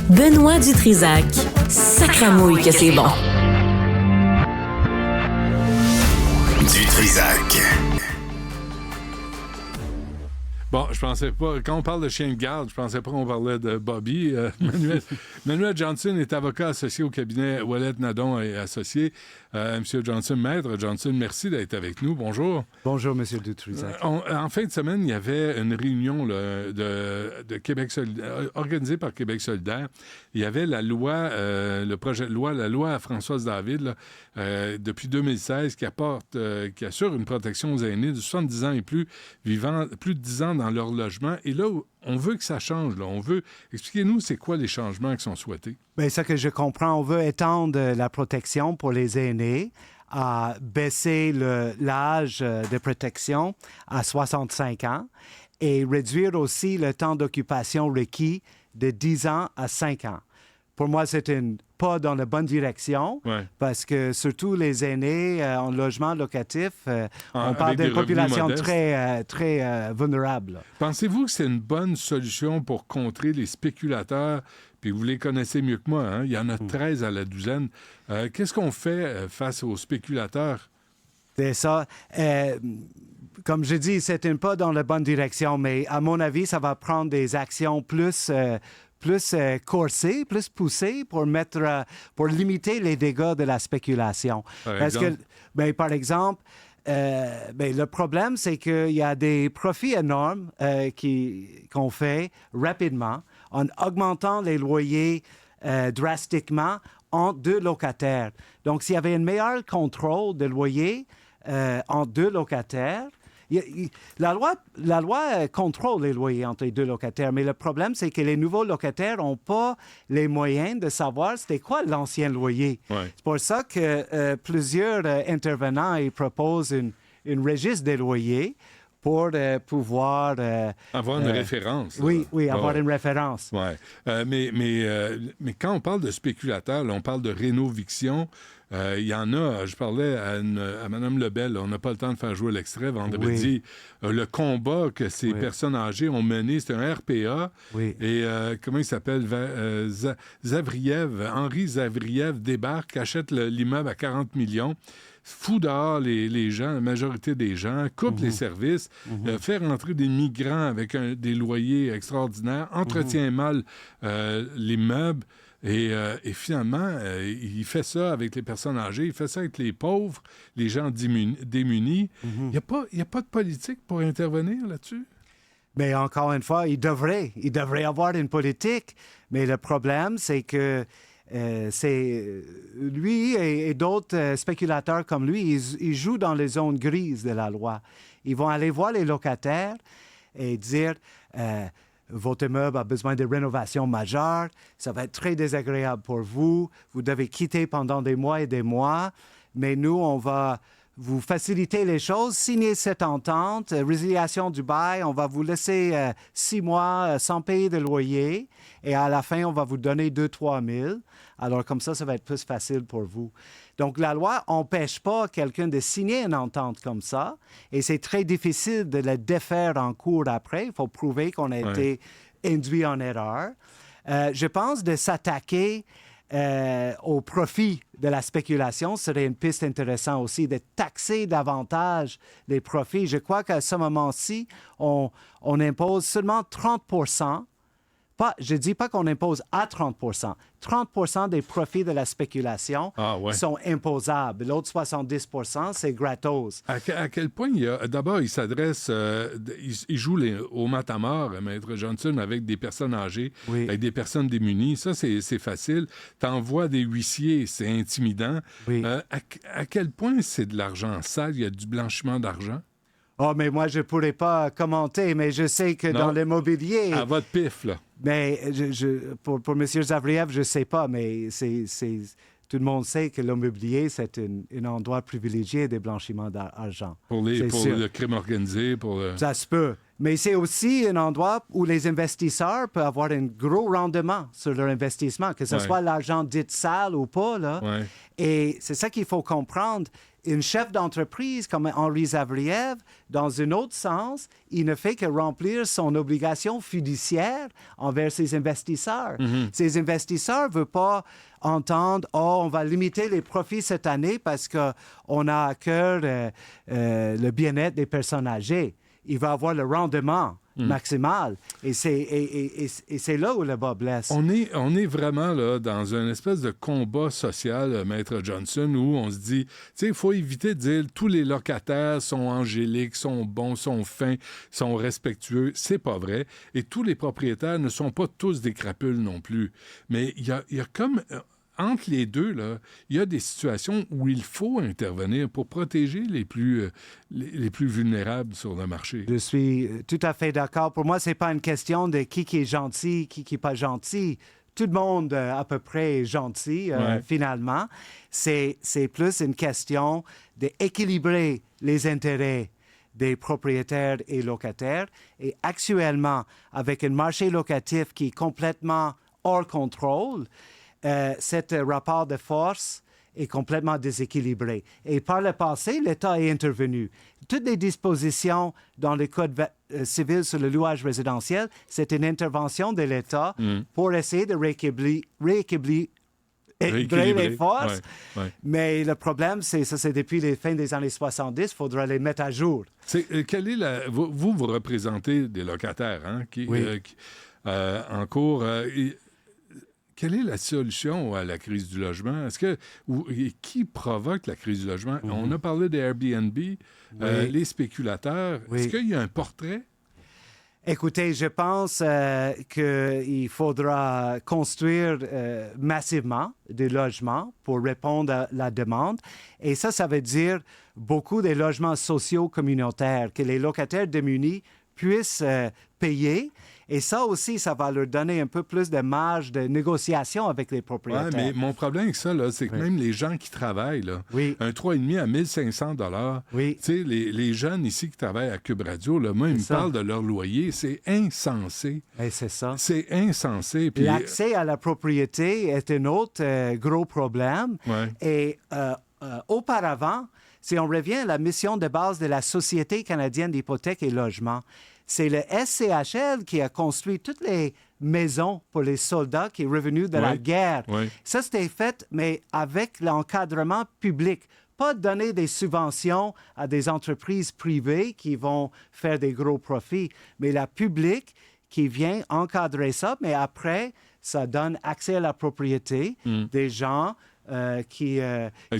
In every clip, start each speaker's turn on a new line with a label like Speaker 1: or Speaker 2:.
Speaker 1: Benoît Dutrisac. Sacramouille que c'est bon.
Speaker 2: Dutrisac.
Speaker 3: Bon, je pensais pas... Quand on parle de chien de garde, je pensais pas qu'on parlait de Bobby. Manuel Johnson est avocat associé au cabinet Ouellet Nadon et associé. Monsieur Johnson, maître Johnson, merci d'être avec nous. Bonjour.
Speaker 4: Bonjour, Monsieur Dutrisac.
Speaker 3: En fin de semaine, il y avait une réunion là, de Québec solidaire, organisée par Québec solidaire. Il y avait la loi, le projet de loi, la loi à Françoise David, là, depuis 2016, qui assure une protection aux aînés de 70 ans et plus, vivant plus de 10 ans dans leur logement. Et là, on veut que ça change. Là. On veut... Expliquez-nous, c'est quoi les changements qui sont souhaités?
Speaker 4: Bien, ça que je comprends, on veut étendre la protection pour les aînés, à baisser l'âge de protection à 65 ans et réduire aussi le temps d'occupation requis de 10 ans à 5 ans. Pour moi, c'est un pas dans la bonne direction parce que surtout les aînés en logement locatif, on parle d'une population très vulnérable.
Speaker 3: Pensez-vous que c'est une bonne solution pour contrer les spéculateurs? Puis vous les connaissez mieux que moi, hein? Il y en a 13 à la douzaine. Qu'est-ce qu'on fait face aux spéculateurs?
Speaker 4: C'est ça. Comme je dis, c'est un pas dans la bonne direction, mais à mon avis, ça va prendre des actions plus corsées, plus poussées pour limiter les dégâts de la spéculation. Par exemple, le problème, c'est qu'il y a des profits énormes qu'on fait rapidement en augmentant les loyers drastiquement entre deux locataires. Donc, s'il y avait un meilleur contrôle des loyers entre deux locataires, la loi contrôle les loyers entre les deux locataires, mais le problème, c'est que les nouveaux locataires n'ont pas les moyens de savoir c'était quoi l'ancien loyer. Ouais. C'est pour ça que plusieurs intervenants ils proposent une registre des loyers pour pouvoir...
Speaker 3: avoir une référence.
Speaker 4: Oui, avoir une référence.
Speaker 3: Ouais. Mais quand on parle de spéculateurs, là, on parle de rénoviction. Il y en a, je parlais à Mme Lebel, on n'a pas le temps de faire jouer l'extrait vendredi. Oui. Le combat que ces personnes âgées ont mené, c'est un RPA. Oui. Et comment il s'appelle? Henri Zavriev débarque, achète l'immeuble à 40 millions. Fout dehors les gens, la majorité des gens, coupe les services, fait rentrer des migrants avec des loyers extraordinaires, entretient mal l'immeuble et finalement, il fait ça avec les personnes âgées, il fait ça avec les pauvres, les gens démunis. Il n'y a pas de politique pour intervenir là-dessus?
Speaker 4: Mais encore une fois, il devrait avoir une politique, mais le problème, c'est que c'est lui et d'autres spéculateurs comme lui, ils jouent dans les zones grises de la loi. Ils vont aller voir les locataires et dire votre immeuble a besoin de rénovation majeure, ça va être très désagréable pour vous, vous devez quitter pendant des mois et des mois, mais nous, on va vous faciliter les choses, signer cette entente, résiliation du bail, on va vous laisser 6 mois sans payer de loyer et à la fin, on va vous donner 2-3 000. Alors comme ça va être plus facile pour vous. Donc la loi n'empêche pas quelqu'un de signer une entente comme ça et c'est très difficile de la défaire en cours après. Il faut prouver qu'on a été induit en erreur. Je pense de s'attaquer au profit de la spéculation serait une piste intéressante aussi, de taxer davantage les profits. Je crois qu'à ce moment-ci, on impose seulement 30%. Je ne dis pas qu'on impose à 30%. 30% des profits de la spéculation sont imposables. L'autre 70%, c'est gratos.
Speaker 3: À quel point d'abord, il s'adresse, il joue au matamor, Maître Johnson, avec des personnes âgées, avec des personnes démunies. Ça, c'est facile. T'envoies des huissiers, c'est intimidant. Oui. À quel point c'est de l'argent sale? Il y a du blanchiment d'argent?
Speaker 4: Oh, mais moi, je ne pourrais pas commenter, mais je sais que dans l'immobilier...
Speaker 3: À votre pif, là.
Speaker 4: Mais pour M. Zavriev, je ne sais pas, mais tout le monde sait que l'immobilier, c'est un endroit privilégié des blanchiments d'argent.
Speaker 3: Pour le crime organisé,
Speaker 4: Ça se peut. Mais c'est aussi un endroit où les investisseurs peuvent avoir un gros rendement sur leur investissement, que ce soit l'argent dit sale ou pas. Là.
Speaker 3: Ouais.
Speaker 4: Et c'est ça qu'il faut comprendre. Une chef d'entreprise comme Henri Zavriev, dans un autre sens, il ne fait que remplir son obligation fiduciaire envers ses investisseurs. Ces investisseurs ne veulent pas entendre « Oh, on va limiter les profits cette année parce qu'on a à cœur le bien-être des personnes âgées. » Il va avoir le rendement maximal. Et c'est là où le bas blesse.
Speaker 3: On est vraiment là, dans une espèce de combat social, Maître Johnson, où on se dit, tu sais, il faut éviter de dire tous les locataires sont angéliques, sont bons, sont fins, sont respectueux. C'est pas vrai. Et tous les propriétaires ne sont pas tous des crapules non plus. Mais il y a comme... Entre les deux, là, il y a des situations où il faut intervenir pour protéger les plus vulnérables sur le marché.
Speaker 4: Je suis tout à fait d'accord. Pour moi, ce n'est pas une question de qui est gentil, qui n'est pas gentil. Tout le monde, à peu près, est gentil, finalement. C'est plus une question d'équilibrer les intérêts des propriétaires et locataires. Et actuellement, avec un marché locatif qui est complètement hors contrôle, cet rapport de force est complètement déséquilibré. Et par le passé, l'État est intervenu. Toutes les dispositions dans le Code civil sur le louage résidentiel, c'est une intervention de l'État pour essayer de rééquilibrer les forces. Mais le problème, c'est depuis les fins des années 70, il faudra les mettre à jour.
Speaker 3: Vous représentez des locataires en cours. Quelle est la solution à la crise du logement? Qui provoque la crise du logement? On a parlé des Airbnb, les spéculateurs. Est-ce qu'il y a un portrait?
Speaker 4: Écoutez, je pense qu'il faudra construire massivement des logements pour répondre à la demande. Et ça veut dire beaucoup de logements sociaux communautaires que les locataires démunis puissent payer. Et ça aussi, ça va leur donner un peu plus de marge de négociation avec les propriétaires.
Speaker 3: Oui, mais mon problème avec ça, là, c'est que même les gens qui travaillent, là, un 3,5 à 1 500 $, tu sais, les jeunes ici qui travaillent à Cube Radio, là, moi, ils me parlent de leur loyer. C'est insensé.
Speaker 4: Et c'est ça.
Speaker 3: C'est insensé. Puis...
Speaker 4: L'accès à la propriété est un autre gros problème. Et auparavant, si on revient à la mission de base de la Société canadienne d'hypothèques et logements, c'est le SCHL qui a construit toutes les maisons pour les soldats qui sont revenus de la guerre. Ça, c'était fait, mais avec l'encadrement public. Pas donner des subventions à des entreprises privées qui vont faire des gros profits, mais la publique qui vient encadrer ça, mais après, ça donne accès à la propriété des gens qui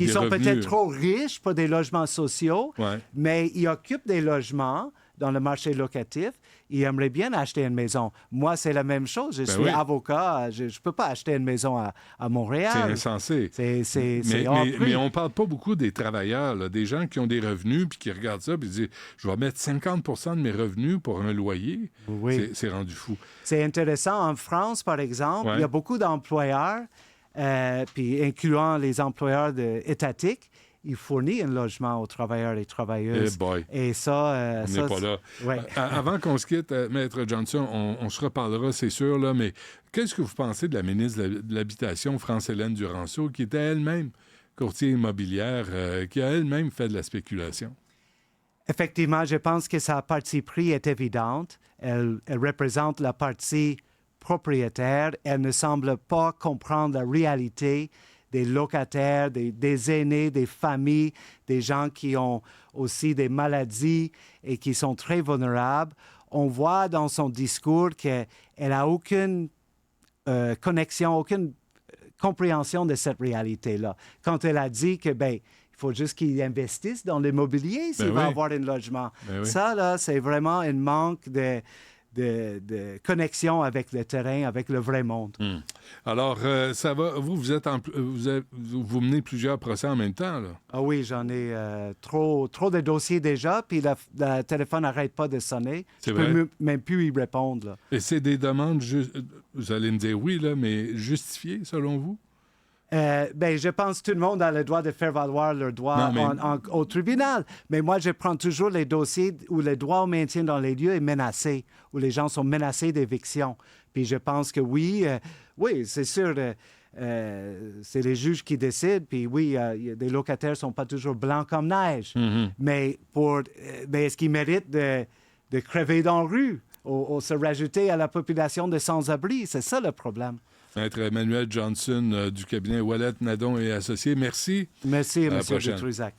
Speaker 4: sont peut-être trop riches pour des logements sociaux, mais ils occupent des logements dans le marché locatif, ils aimeraient bien acheter une maison. Moi, c'est la même chose. Je suis avocat. Je ne peux pas acheter une maison à Montréal.
Speaker 3: C'est insensé. Mais on ne parle pas beaucoup des travailleurs, là, des gens qui ont des revenus puis qui regardent ça et disent « Je vais mettre 50 % de mes revenus pour un loyer. » C'est rendu fou.
Speaker 4: C'est intéressant. En France, par exemple, il y a beaucoup d'employeurs, puis incluant les employeurs étatiques, il fournit un logement aux travailleurs et travailleuses. Et ça...
Speaker 3: on n'est pas là. Avant qu'on se quitte, Maître Johnson, on se reparlera, c'est sûr, là, mais qu'est-ce que vous pensez de la ministre de l'Habitation, France-Hélène Duranceau, qui était elle-même courtier immobilière, qui a elle-même fait de la spéculation?
Speaker 4: Effectivement, je pense que sa partie pris est évidente. Elle représente la partie propriétaire. Elle ne semble pas comprendre la réalité des locataires, des aînés, des familles, des gens qui ont aussi des maladies et qui sont très vulnérables. On voit dans son discours qu'elle n'a aucune connexion, aucune compréhension de cette réalité-là. Quand elle a dit que, il faut juste qu'ils investissent dans l'immobilier s'il va avoir un logement. Ça, là, c'est vraiment un manque de connexion avec le terrain, avec le vrai monde.
Speaker 3: Alors, ça va. Vous menez plusieurs procès en même temps, là?
Speaker 4: Ah oui, j'en ai trop de dossiers déjà, puis le téléphone n'arrête pas de sonner. Je peux même plus y répondre. Là.
Speaker 3: Et c'est des demandes, vous allez me dire oui, là, mais justifiées, selon vous?
Speaker 4: Je pense que tout le monde a le droit de faire valoir leur droit au tribunal. Mais moi, je prends toujours les dossiers où le droit au maintien dans les lieux est menacé, où les gens sont menacés d'éviction. Puis je pense que oui, c'est sûr, c'est les juges qui décident. Puis oui, des locataires ne sont pas toujours blancs comme neige.
Speaker 3: Mm-hmm.
Speaker 4: Mais est-ce qu'ils méritent de crever dans la rue ou se rajouter à la population de sans-abri? C'est ça le problème.
Speaker 3: Maître Emmanuel Johnson du cabinet Ouellet, Nadon et Associés, merci.
Speaker 4: Merci, M. Dutrisac.